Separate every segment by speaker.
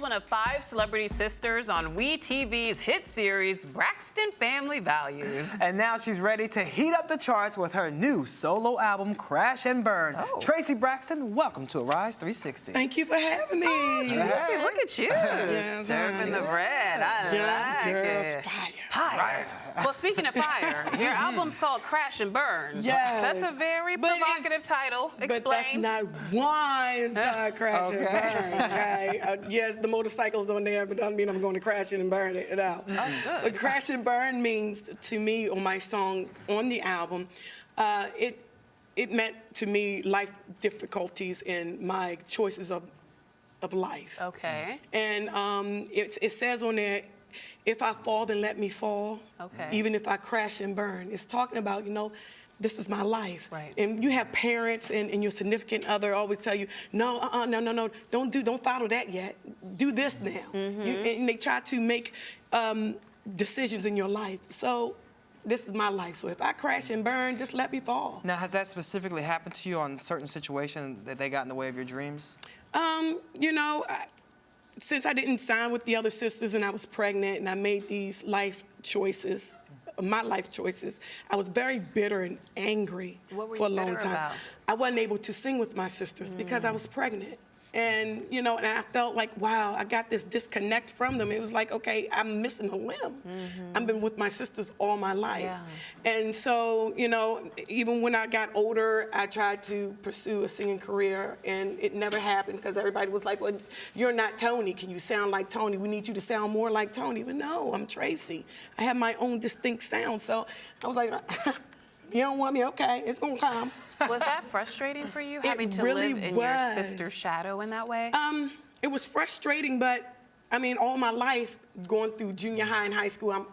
Speaker 1: one of 5 celebrity sisters on WeTV's hit series, Braxton Family Values.
Speaker 2: And now she's ready to heat up the charts with her new solo album, Crash and Burn.
Speaker 1: Oh.
Speaker 2: Traci Braxton, welcome to Arise 360.
Speaker 3: Thank you for having me.
Speaker 1: Traci, look at you.
Speaker 3: Yes,
Speaker 1: Serving the bread. I like
Speaker 3: girls,
Speaker 1: it.
Speaker 3: fire.
Speaker 1: Well, speaking of fire, your album's called Crash and Burn.
Speaker 3: Yes.
Speaker 1: That's a very provocative title.
Speaker 3: But that's not why it's called Crash and Burn. Okay? Yes, the motorcycle's on there, but doesn't mean I'm going to crash it and burn it out.
Speaker 1: Oh, good.
Speaker 3: But Crash and Burn means to me, on my song on the album, it meant to me life difficulties and my choices of life.
Speaker 1: Okay.
Speaker 3: And it says on there, if I fall, then let me fall.
Speaker 1: Okay.
Speaker 3: Even if I crash and burn. It's talking about, you know, this is my life.
Speaker 1: Right.
Speaker 3: And you have parents and your significant other always tell you, no, no, don't follow that yet. Do this now. And they try to make decisions in your life. So this is my life. So if I crash and burn, just let me fall.
Speaker 2: Now, has that specifically happened to you on certain situations that they got in the way of your dreams?
Speaker 3: You know, since I didn't sign with the other sisters and I was pregnant and I made these life choices, my life choices, I was very bitter and angry for a long time.
Speaker 1: About?
Speaker 3: I wasn't able to sing with my sisters because I was pregnant. And, you know, and I felt like, wow, I got this disconnect from them. It was like, okay, I'm missing a limb. I've been with my sisters all my life.
Speaker 1: Yeah.
Speaker 3: And so, you know, even when I got older, I tried to pursue a singing career, and it never happened because everybody was like, well, you're not Tony. Can you sound like Tony? We need you to sound more like Tony. But no, I'm Traci. I have my own distinct sound. So I was like, if you don't want me, okay, it's going to come.
Speaker 1: Was that frustrating for you, having to
Speaker 3: really
Speaker 1: live in
Speaker 3: was.
Speaker 1: your sister's shadow in that way?
Speaker 3: It was frustrating, but I mean, all my life, going through junior high and high school, I'm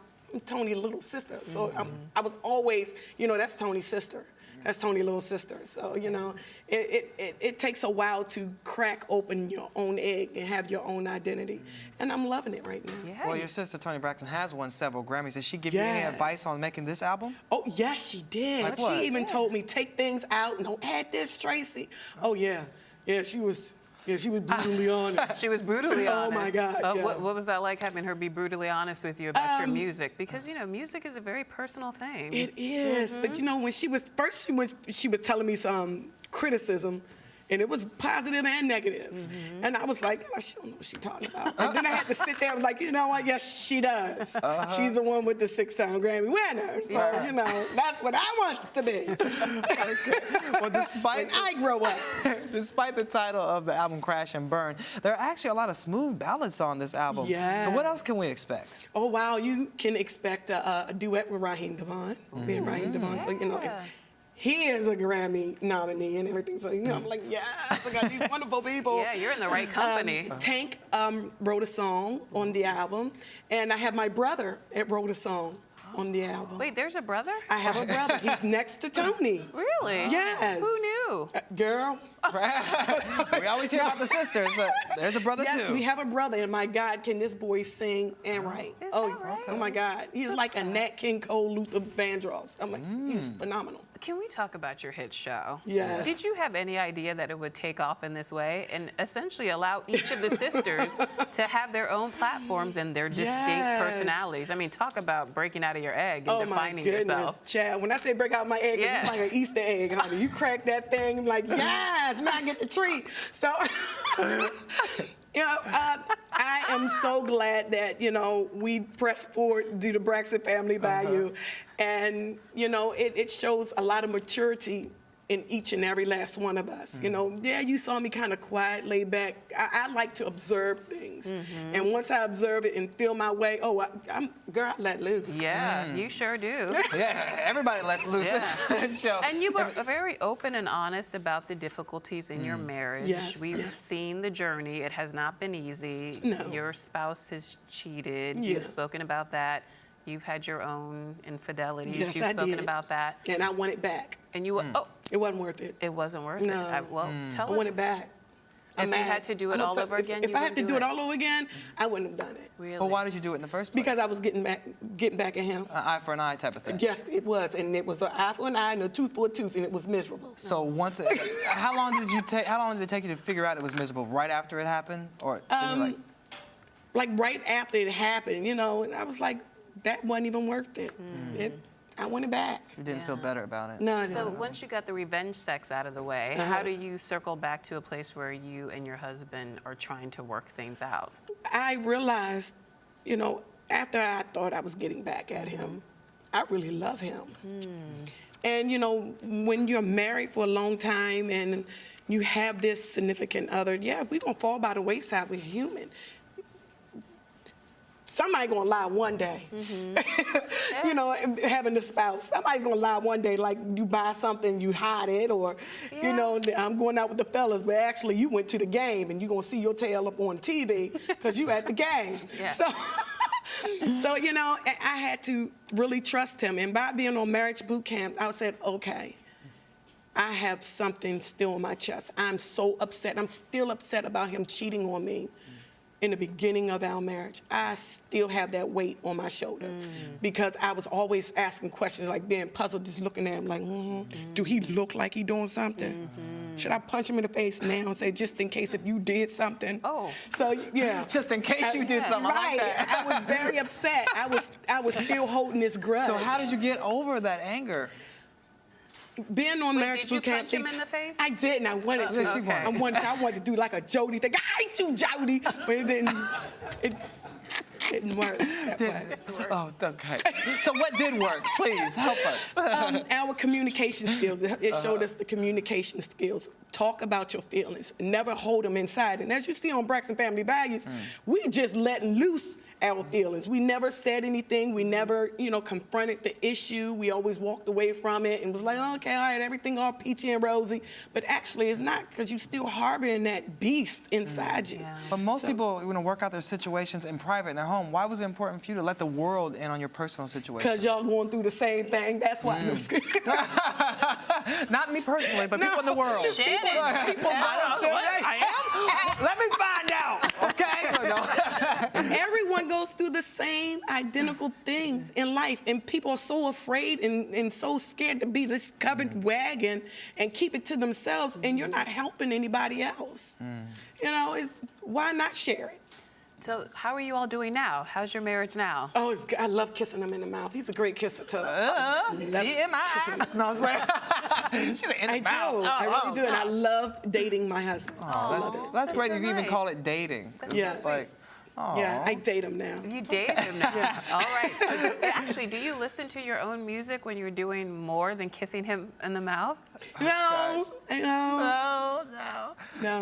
Speaker 3: Tony's little sister. So I was always, you know, that's Tony's sister. That's Tony's little sister. So, you know, it takes a while to crack open your own egg and have your own identity. And I'm loving it right now.
Speaker 1: Yeah.
Speaker 2: Well, your sister, Toni Braxton, has won several Grammys. Did she give you any advice on making this album?
Speaker 3: Oh, yes, she did.
Speaker 2: Like what?
Speaker 3: She even told me, take things out, no, add this, Traci. Oh, yeah. Yeah, she was brutally honest.
Speaker 1: She was brutally honest.
Speaker 3: Oh, my God. Yeah.
Speaker 1: What was that like, having her be brutally honest with you about your music? Because, you know, music is a very personal thing.
Speaker 3: It is. But, you know, when she was telling me some criticism, and it was positive and negatives. And I was like, oh, she don't know what she's talking about. And then I had to sit there and was like, you know what? Yes, she does. She's the one with the 6-time Grammy winner. So, you know, that's what I want to be.
Speaker 2: Well, despite
Speaker 3: when I grow up.
Speaker 2: Despite the title of the album, Crash and Burn, there are actually a lot of smooth ballads on this album.
Speaker 3: Yes.
Speaker 2: So what else can we expect?
Speaker 3: Oh, wow, you can expect a duet with Raheem DeVaughn. Me and Raheem DeVaughn, so, you know. He is a Grammy nominee and everything, so, you know, I'm like, yes, I got these wonderful people.
Speaker 1: Yeah, you're in the right company.
Speaker 3: Tank wrote a song on the album, and I have my brother that wrote a song on the album.
Speaker 1: Wait, there's a brother?
Speaker 3: I have a brother. He's next to Tony.
Speaker 1: Really?
Speaker 3: Yes.
Speaker 1: Who knew?
Speaker 3: Girl.
Speaker 2: We always hear about the sisters. There's a brother,
Speaker 3: Yes,
Speaker 2: too.
Speaker 3: we have a brother, and my God, can this boy sing and write?
Speaker 1: Is
Speaker 3: Oh,
Speaker 1: that right?
Speaker 3: oh my God. He's like a Nat King Cole, Luther Vandross. I'm like, he's phenomenal.
Speaker 1: Can we talk about your hit show?
Speaker 3: Yes.
Speaker 1: Did you have any idea that it would take off in this way and essentially allow each of the sisters to have their own platforms and their distinct personalities? I mean, talk about breaking out of your egg and defining yourself.
Speaker 3: Chad. When I say break out my egg, it's like an Easter egg, honey. You crack that thing, I'm like, yes, now I get the treat. So, you know, I am so glad that, you know, we pressed forward due to Braxton Family Value. And, you know, it shows a lot of maturity in each and every last one of us. You know, yeah, you saw me kind of quiet, laid back. I like to observe things. And once I observe it and feel my way, oh, girl, I let loose.
Speaker 1: Yeah, you sure do.
Speaker 2: Yeah, everybody lets loose in that show.
Speaker 1: And you were very open and honest about the difficulties in your marriage.
Speaker 3: Yes,
Speaker 1: We've seen the journey. It has not been easy.
Speaker 3: No.
Speaker 1: Your spouse has cheated.
Speaker 3: Yeah.
Speaker 1: You've spoken about that. You've had your own infidelities.
Speaker 3: Yes,
Speaker 1: You've
Speaker 3: I
Speaker 1: spoken
Speaker 3: did.
Speaker 1: about that.
Speaker 3: And I want it back.
Speaker 1: And you,
Speaker 3: It wasn't worth it.
Speaker 1: it wasn't worth
Speaker 3: No.
Speaker 1: it. Well, tell
Speaker 3: I
Speaker 1: us.
Speaker 3: want it back.
Speaker 1: If you had to do it all over again,
Speaker 3: if
Speaker 1: you
Speaker 3: I had to
Speaker 1: wouldn't
Speaker 3: do it all over again, I wouldn't have done it.
Speaker 1: Really?
Speaker 2: But why did you do it in the first place?
Speaker 3: Because I was getting back at him.
Speaker 2: An eye for an eye type of thing.
Speaker 3: Yes, it was, and it was an eye for an eye and a tooth for a tooth, and it was miserable.
Speaker 2: So once, how long did it take you to figure out it was miserable? Right after it happened, or did you like?
Speaker 3: like right after it happened, you know, and I was like, that wasn't even worth it. I want it back.
Speaker 2: You didn't feel better about it.
Speaker 3: No,
Speaker 1: So
Speaker 3: no.
Speaker 1: once you got the revenge sex out of the way, how do you circle back to a place where you and your husband are trying to work things out?
Speaker 3: I realized, you know, after I thought I was getting back at him, I really love him. And, you know, when you're married for a long time and you have this significant other, yeah, we're going to fall by the wayside. We're human. Somebody gonna lie one day. You know, having a spouse, somebody's gonna lie one day, like you buy something, you hide it, or, you know, I'm going out with the fellas, but actually you went to the game and you're gonna see your tail up on TV because you at the game. So, you know, I had to really trust him. And by being on marriage boot camp, I said, okay, I have something still on my chest. I'm so upset. I'm still upset about him cheating on me. In the beginning of our marriage, I still have that weight on my shoulders because I was always asking questions, like being puzzled, just looking at him like, do he look like he doing something? Should I punch him in the face now and say, just in case if you did something?
Speaker 1: Oh.
Speaker 3: So, yeah.
Speaker 2: Just in case you did something.
Speaker 3: Right.
Speaker 2: I like that.
Speaker 3: I was very upset. I was still holding this grudge.
Speaker 2: So how did you get over that anger?
Speaker 3: Being on marriage boot camp,
Speaker 1: did you punch him in the face?
Speaker 3: I didn't. I wanted to.
Speaker 2: Okay.
Speaker 3: I wanted to do like a Jody thing. I hate you, Jody. But it didn't. It didn't work that way.
Speaker 2: Oh, okay. So what did work? Please help us.
Speaker 3: Our communication skills. It showed us the communication skills. Talk about your feelings. Never hold them inside. And as you see on Braxton Family Values, we just letting loose our feelings. We never said anything. We never, you know, confronted the issue. We always walked away from it and was like, oh, okay, all right, everything all peachy and rosy. But actually, it's not, because you still harboring that beast inside you.
Speaker 2: But most people, you know, work out their situations in private in their home. Why was it important for you to let the world in on your personal situation?
Speaker 3: Because y'all going through the same thing. That's why.
Speaker 2: Not me personally, but people in the world. I am? Let me find out, okay?
Speaker 3: Everyone goes through the same identical things in life, and people are so afraid and so scared to be this covered wagon and keep it to themselves, and you're not helping anybody else. You know, why not share it?
Speaker 1: So how are you all doing now? How's your marriage now?
Speaker 3: Oh, it's good. I love kissing him in the mouth. He's a great kisser, too.
Speaker 2: TMI. No, she's in the mouth.
Speaker 3: I really do, and I love dating my husband.
Speaker 2: That's great. You can even
Speaker 1: nice.
Speaker 2: call it dating.
Speaker 3: Yeah.
Speaker 2: It's like,
Speaker 3: yeah, I date him now.
Speaker 1: You date him now. All right. So actually, do you listen to your own music when you're doing more than kissing him in the mouth?
Speaker 3: No, no.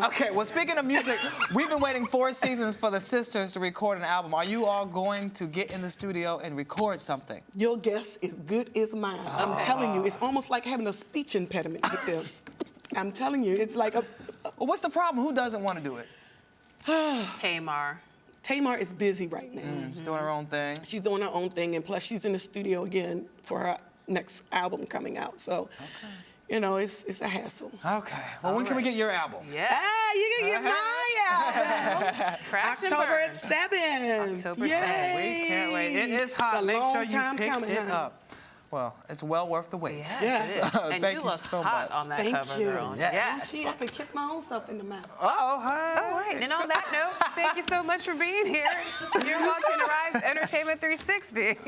Speaker 2: Okay, well, speaking of music, we've been waiting 4 seasons for the sisters to record an album. Are you all going to get in the studio and record something?
Speaker 3: Your guess is good as mine. I'm telling you, it's almost like having a speech impediment with them. I'm telling you, it's like
Speaker 2: Well, what's the problem? Who doesn't want to do it?
Speaker 1: Tamar.
Speaker 3: Tamar is busy right now.
Speaker 2: She's doing her own thing.
Speaker 3: She's doing her own thing, and plus she's in the studio again for her next album coming out. So, you know, it's a hassle.
Speaker 2: Okay. Well, when can we get your album?
Speaker 1: Yeah.
Speaker 3: Ah, you can get my album.
Speaker 1: Crash and
Speaker 3: October
Speaker 1: burn.
Speaker 3: 7th.
Speaker 1: October 7th.
Speaker 3: Yay.
Speaker 2: We can't wait. It is hot.
Speaker 3: It's a
Speaker 2: Make
Speaker 3: long
Speaker 2: sure you
Speaker 3: time
Speaker 2: pick
Speaker 3: coming,
Speaker 2: it
Speaker 3: huh?
Speaker 2: up. Well, it's well worth the wait.
Speaker 3: Yes.
Speaker 1: It is. And
Speaker 2: Thank
Speaker 1: you
Speaker 2: you
Speaker 1: look
Speaker 2: so
Speaker 1: hot
Speaker 2: much.
Speaker 1: on that
Speaker 3: Thank
Speaker 1: cover,
Speaker 3: you.
Speaker 1: girl.
Speaker 2: Yes.
Speaker 3: See, I can kiss my own self in the mouth.
Speaker 2: Oh, hi.
Speaker 1: All right. And on that note, thank you so much for being here. You're watching Rise Entertainment 360.